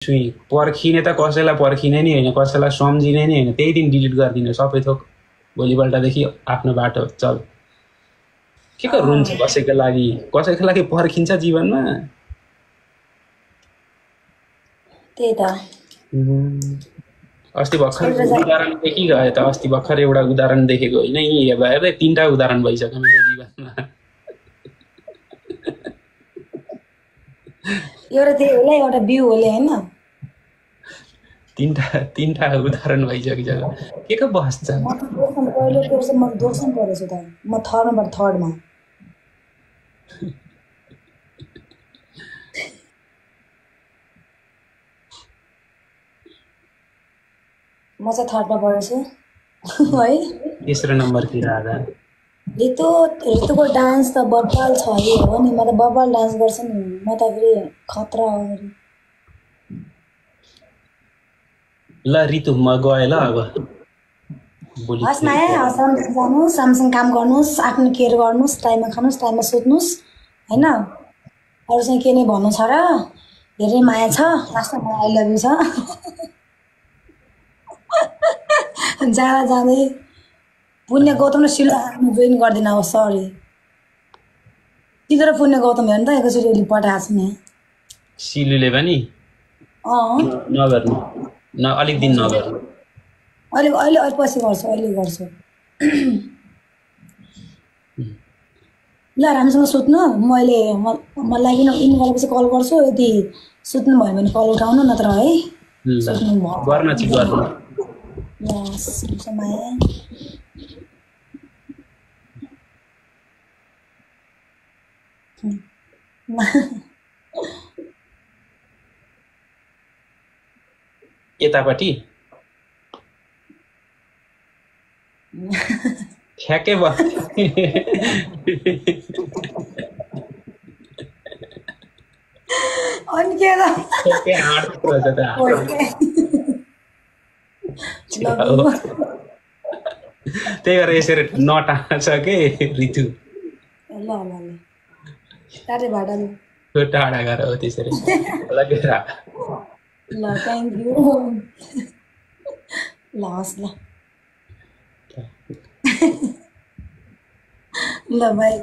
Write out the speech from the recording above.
सुई पर्खिने त कसैलाई पर्खिने नि होइन, कसैलाई सम्झिने नि होइन, त्यही दिन डिलिट गरिदिने सबै थोक। भोलिपल्टदेखि आफ्नो बाटो चल। के को रुन्छ कसैको लागि पर्खिन्छ जीवनमा। त्यही त अस्ति भर्खर उदाहरण देखिगयो त, अस्ति भर्खर एउटा उदाहरण देखेको होइन, यी हेर्दै 3टा उदाहरण भइसक्यो मेरो जीवनमा। एउटा त्यही होला, एउटा बिउ होला हैन। 3टा उदाहरण भइसकिसक्यो। के को बहस छ? म त दोस्रो पहिलो तेर्सो म दोस्रो परेछु त। म थर्डमा। म चाहिँ थर्डमा परेछु है। तेस्रो नम्बरतिर आधा ऋतुको डान्स त बब्बाल छ अरे हो नि। म त बब्बाल डान्स गर्छु नि। म त फेरि खतरा हो फेरि। ल ऋतु म गएँ ल अब। हस् माया, हस् राम्रोसँग जानुहोस्, राम्रोसँग काम गर्नुहोस्, आफ्नो केयर गर्नुहोस्, टाइममा खानुहोस्, टाइममा सुत्नुहोस् होइन। अरू चाहिँ के नै भन्नु छ र? धेरै माया छ, लास्टमा मलाई आई लभ यु छ। जाँदै पुण्य गौतम र शिला जोइन गरिदिन अब, सरी। तिम्रो पुण्य गौतम हेर्नु त एकैचोटि पठाएको छु नि। सिलुले पनि नगर्नु न, अलिक दिन नगर्नु। अहिले पछि गर्छु, अहिले गर्छु। ल राम्रोसँग सुत्नु। मैले मलाई इन गरेपछि कल गर्छु। यदि सुत्नु भयो भने कल उठाउनु, नत्र है सुत्नु भयो गर्न चाहिँ गर्नु। माया यतापट्टि ठ्याक्कै भयो। अनि के त ठ्याक्कै हाड रहेछ त। त्यही भएर यसरी नटान्छ के ऋतु। ल टाढा भाडाले टाढा गर हो त्यसरी लगेर। ल थ्याङ्क यू। ल हस् ल। ल बाई।